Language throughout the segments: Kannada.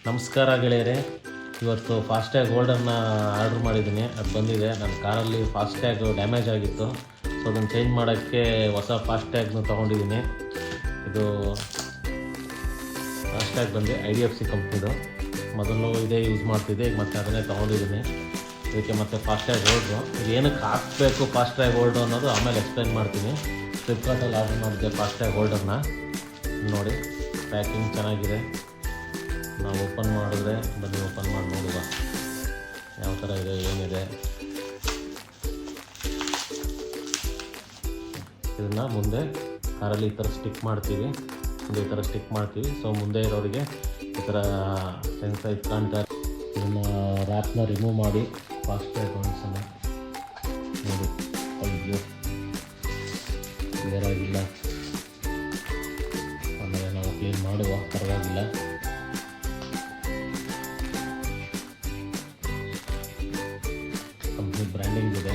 ನಮಸ್ಕಾರ ಗೆಳೆಯರೆ. ಇವತ್ತು ಫಾಸ್ಟ್ಯಾಗ್ ಹೋಲ್ಡರ್ನ ಆರ್ಡ್ರ್ ಮಾಡಿದ್ದೀನಿ. ಅದು ಬಂದಿದೆ. ನನ್ನ ಕಾರಲ್ಲಿ ಫಾಸ್ಟ್ಯಾಗ್ ಡ್ಯಾಮೇಜ್ ಆಗಿತ್ತು. ಸೊ ಅದನ್ನು ಚೇಂಜ್ ಮಾಡೋಕ್ಕೆ ಹೊಸ ಫಾಸ್ಟ್ಯಾಗ್ನ ತೊಗೊಂಡಿದ್ದೀನಿ. ಇದು ಫಾಸ್ಟ್ಯಾಗ್ ಬಂದು IDFC ಕಂಪ್ನಿದು. ಮೊದಲು ಇದೇ ಯೂಸ್ ಮಾಡ್ತಿದ್ದೆ, ಈಗ ಮತ್ತೆ ಅದನ್ನೇ ತೊಗೊಂಡಿದ್ದೀನಿ. ಇದಕ್ಕೆ ಮತ್ತೆ ಫಾಸ್ಟ್ಯಾಗ್ ಹೋಲ್ಡ್ರು ಇದು ಏನಕ್ಕೆ ಹಾಕಬೇಕು ಫಾಸ್ಟ್ಯಾಗ್ ಹೋಲ್ಡ್ರು ಅನ್ನೋದು ಆಮೇಲೆ ಎಕ್ಸ್ಪ್ಲೈನ್ ಮಾಡ್ತೀನಿ. ಫ್ಲಿಪ್ಕಾರ್ಟಲ್ಲಿ ಆರ್ಡ್ರ್ ಮಾಡಿದ್ದೆ ಫಾಸ್ಟ್ಯಾಗ್ ಹೋಲ್ಡರ್ನ. ನೋಡಿ, ಪ್ಯಾಕಿಂಗ್ ಚೆನ್ನಾಗಿದೆ. ನಾವು ಓಪನ್ ಮಾಡಿದ್ರೆ ಬನ್ನಿ ಓಪನ್ ಮಾಡಿ ನೋಡುವ ಯಾವ ಥರ ಇದೆ, ಏನಿದೆ. ಇದನ್ನು ಮುಂದೆ ಕಾರಲ್ಲಿ ಈ ಥರ ಸ್ಟಿಕ್ ಮಾಡ್ತೀವಿ. ಈ ಥರ ಸ್ಟಿಕ್ ಮಾಡ್ತೀವಿ. ಸೊ ಮುಂದೆ ಇರೋರಿಗೆ ಈ ಥರ ಸೆನ್ಸರ್ ಇಟ್ಕೊಂತಾರೆ. ಇದನ್ನು ರ್ಯಾಪ್ನ ರಿಮೂವ್ ಮಾಡಿ ಫಾಸ್ಟ್ಯಾಗ್ ಅನ್ಸೋಣ. ನೋಡಿ, ಅಯ್ಯೋ ಕ್ಲಿಯರ್ ಆಗಿಲ್ಲ. ಆಮೇಲೆ ನಾವು ಕ್ಲೀನ್ ಮಾಡುವ, ಪರವಾಗಿಲ್ಲ. ಕಂಪ್ನಿ ಬ್ರ್ಯಾಂಡಿಂಗ್ ಇದೆ.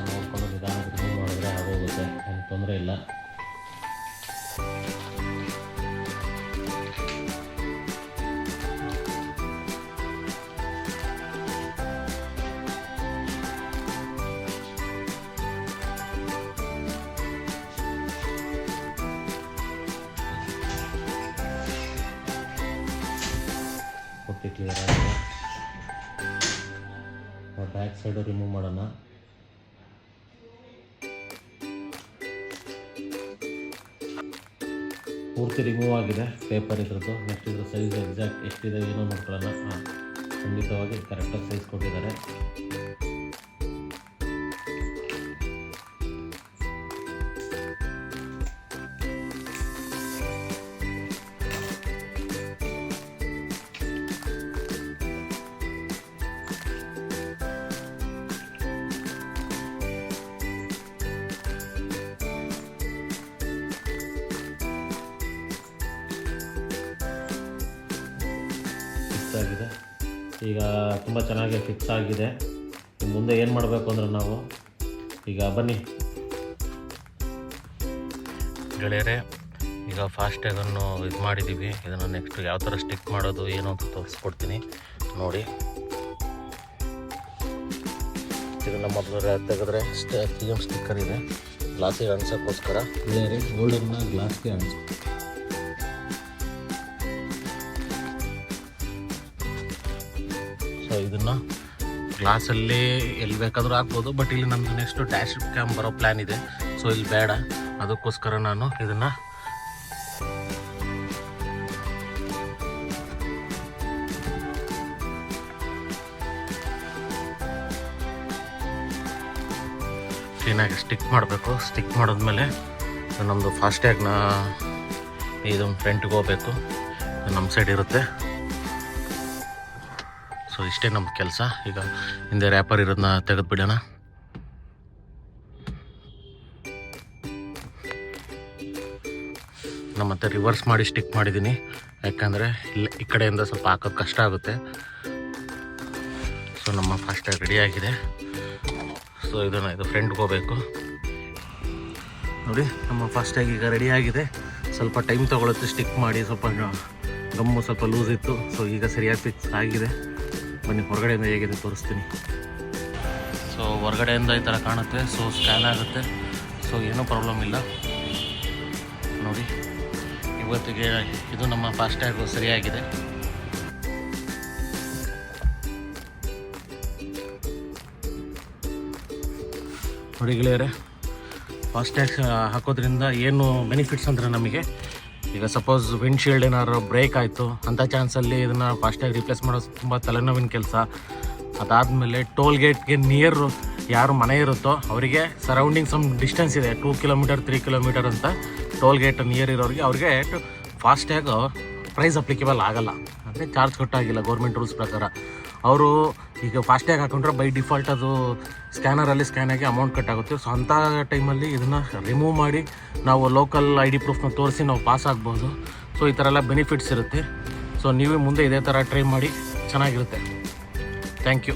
ನೋಡ್ಕೊಂಡು ನಿಧಾನಕ್ಕೆ ರಿಮೂವ್ ಮಾಡಿದ್ರೆ ಆಗೋಗುತ್ತೆ, ಏನು ತೊಂದರೆ ಇಲ್ಲ. ಪುಟ್ಟಿ ಕ್ಲಿಯರ್ ಆಗಿದೆ. ಬ್ಯಾಕ್ ಸೈಡು ರಿಮೂವ್ ಮಾಡೋಣ. ಪೂರ್ತಿ ರಿಮೂವ್ ಆಗಿದೆ ಪೇಪರ್ ಇದ್ರದ್ದು. ನೆಕ್ಸ್ಟ್ ಇದ್ರ ಸೈಜ್ ಎಕ್ಸಾಕ್ಟ್ ಎಷ್ಟಿದೆ ಏನೋ ನೋಡ್ಕೊಳ್ಳೋಣ. ಖಂಡಿತವಾಗಿ ಕರೆಕ್ಟಾಗಿ ಸೈಜ್ ಕೊಟ್ಟಿದ್ದಾರೆ. ಆಗಿದೆ ಈಗ ತುಂಬ ಚೆನ್ನಾಗಿ ಫಿಕ್ಸ್ ಆಗಿದೆ. ಮುಂದೆ ಏನು ಮಾಡಬೇಕು ಅಂದರೆ ನಾವು ಈಗ ಬನ್ನಿ ಗೆಳೆಯರೆ, ಈಗ ಫಾಸ್ಟ್ಯಾಗನ್ನು ಇದು ಮಾಡಿದ್ದೀವಿ. ಇದನ್ನು ನೆಕ್ಸ್ಟ್ ಯಾವ ಥರ ಸ್ಟಿಕ್ ಮಾಡೋದು ಏನು ಅಂತ ತೋರಿಸ್ಕೊಡ್ತೀನಿ ನೋಡಿ. ಇದನ್ನು ಮೊದಲು ತೆಗೆದ್ರೆ TM ಸ್ಟಿಕ್ಕರ್ ಇದೆ, ಗ್ಲಾಸಿಗೆ ಅಂಟಿಸೋಕ್ಕೋಸ್ಕರ. ಗೆಳೆಯರೆ, ಗೋಲ್ಡನ್ನ ಗ್ಲಾಸ್ಗೆ ಅಂಟಿಸ್. ಸೊ ಇದನ್ನು ಗ್ಲಾಸಲ್ಲಿ ಎಲ್ಲಿ ಬೇಕಾದರೂ ಹಾಕ್ಬೋದು, ಬಟ್ ಇಲ್ಲಿ ನಮ್ಮದು ನೆಕ್ಸ್ಟು ಡ್ಯಾಶ್ ಕ್ಯಾಮ್ ಬರೋ ಪ್ಲ್ಯಾನ್ ಇದೆ. ಸೊ ಇಲ್ಲಿ ಬೇಡ, ಅದಕ್ಕೋಸ್ಕರ ನಾನು ಇದನ್ನು ಕ್ಲೀನಾಗಿ ಸ್ಟಿಕ್ ಮಾಡಬೇಕು. ಸ್ಟಿಕ್ ಮಾಡಿದ್ಮೇಲೆ ನಮ್ಮದು ಫಾಸ್ಟ್ಯಾಗ್ನ ಇದೊಂದು ಫ್ರಂಟ್ಗೆ ಹೋಗ್ಬೇಕು. ನಮ್ಮ ಸೈಡ್ ಇರುತ್ತೆ. ಸೊ ಇಷ್ಟೇ ನಮ್ಮ ಕೆಲಸ. ಈಗ ಹಿಂದೆ ರ್ಯಾಪರ್ ಇರೋದನ್ನ ತೆಗೆದುಬಿಡೋಣ. ನಾನು ಮತ್ತೆ ರಿವರ್ಸ್ ಮಾಡಿ ಸ್ಟಿಕ್ ಮಾಡಿದ್ದೀನಿ, ಯಾಕಂದರೆ ಇಲ್ಲಿ ಈ ಕಡೆಯಿಂದ ಸ್ವಲ್ಪ ಹಾಕೋದು ಕಷ್ಟ ಆಗುತ್ತೆ. ಸೊ ನಮ್ಮ ಫಾಸ್ಟ್ಯಾಗ್ ರೆಡಿಯಾಗಿದೆ. ಸೊ ಇದು ಫ್ರಂಟ್ಗೆ ಹೋಗಬೇಕು. ನೋಡಿ, ನಮ್ಮ ಫಾಸ್ಟ್ಯಾಗ್ ಈಗ ರೆಡಿಯಾಗಿದೆ. ಸ್ವಲ್ಪ ಟೈಮ್ ತೊಗೊಳುತ್ತೆ ಸ್ಟಿಕ್ ಮಾಡಿ, ಸ್ವಲ್ಪ ಗಮ್ಮು ಸ್ವಲ್ಪ ಲೂಸ್ ಇತ್ತು. ಸೊ ಈಗ ಸರಿಯಾಗಿ ಫಿಕ್ಸ್ ಆಗಿದೆ. ಬನ್ನಿ ಹೊರಗಡೆಯಿಂದ ಹೇಗಿದೆ ತೋರಿಸ್ತೀನಿ. ಸೊ ಹೊರಗಡೆಯಿಂದ ಈ ಥರ ಕಾಣುತ್ತೆ. ಸೊ ಸ್ಕ್ಯಾನ್ ಆಗುತ್ತೆ. ಸೊ ಏನೂ ಪ್ರಾಬ್ಲಮ್ ಇಲ್ಲ. ನೋಡಿ, ಇವತ್ತಿಗೆ ಇದು ನಮ್ಮ ಫಾಸ್ಟ್ಯಾಗು ಸರಿಯಾಗಿದೆ. ನೋಡಿ ಗೆಳೆಯರೆ, ಫಾಸ್ಟ್ಯಾಗ್ ಹಾಕೋದ್ರಿಂದ ಏನು ಬೆನಿಫಿಟ್ಸ್ ಅಂದರೆ ನಮಗೆ ಈಗ ಸಪೋಸ್ ವಿಂಡ್ಶೀಲ್ಡ್ ಏನಾದ್ರು ಬ್ರೇಕ್ ಆಯಿತು ಅಂಥ ಚಾನ್ಸಲ್ಲಿ ಇದನ್ನು ಫಾಸ್ಟ್ಯಾಗ್ ರಿಪ್ಲೇಸ್ ಮಾಡೋದು ತುಂಬ ತಲೆನೋವಿನ ಕೆಲಸ. ಅದಾದಮೇಲೆ ಟೋಲ್ ಗೇಟ್ಗೆ ನಿಯರ್ ಯಾರು ಮನೆ ಇರುತ್ತೋ ಅವರಿಗೆ ಸರೌಂಡಿಂಗ್ ಸಮ್ ಡಿಸ್ಟೆನ್ಸ್ ಇದೆ, 2 ಕಿಲೋಮೀಟರ್ 3 ಕಿಲೋಮೀಟರ್ ಅಂತ. ಟೋಲ್ ಗೇಟ್ ನಿಯರ್ ಇರೋರಿಗೆ ಅವ್ರಿಗೆ ಫಾಸ್ಟ್ಯಾಗ್ ಪ್ರೈಸ್ ಅಪ್ಲಿಕೇಬಲ್ ಆಗೋಲ್ಲ, ಅಂದರೆ ಚಾರ್ಜ್ ಕಟ್ಟಾಗಿಲ್ಲ ಗೌರ್ಮೆಂಟ್ ರೂಲ್ಸ್ ಪ್ರಕಾರ. ಅವರು ಈಗ ಫಾಸ್ಟ್ಯಾಗ್ ಹಾಕೊಂಡ್ರೆ ಬೈ ಡಿಫಾಲ್ಟ್ ಅದು ಸ್ಕ್ಯಾನರಲ್ಲಿ ಸ್ಕ್ಯಾನ್ ಆಗಿ ಅಮೌಂಟ್ ಕಟ್ಟಾಗುತ್ತೆ. ಸೊ ಅಂಥ ಟೈಮಲ್ಲಿ ಇದನ್ನು ರಿಮೂವ್ ಮಾಡಿ ನಾವು ಲೋಕಲ್ ID ಪ್ರೂಫ್ನ ತೋರಿಸಿ ನಾವು ಪಾಸ್ ಆಗ್ಬೋದು. ಸೊ ಈ ಥರ ಎಲ್ಲ ಬೆನಿಫಿಟ್ಸ್ ಇರುತ್ತೆ. ಸೊ ನೀವೇ ಮುಂದೆ ಇದೇ ಥರ ಟ್ರೈ ಮಾಡಿ, ಚೆನ್ನಾಗಿರುತ್ತೆ. Thank you.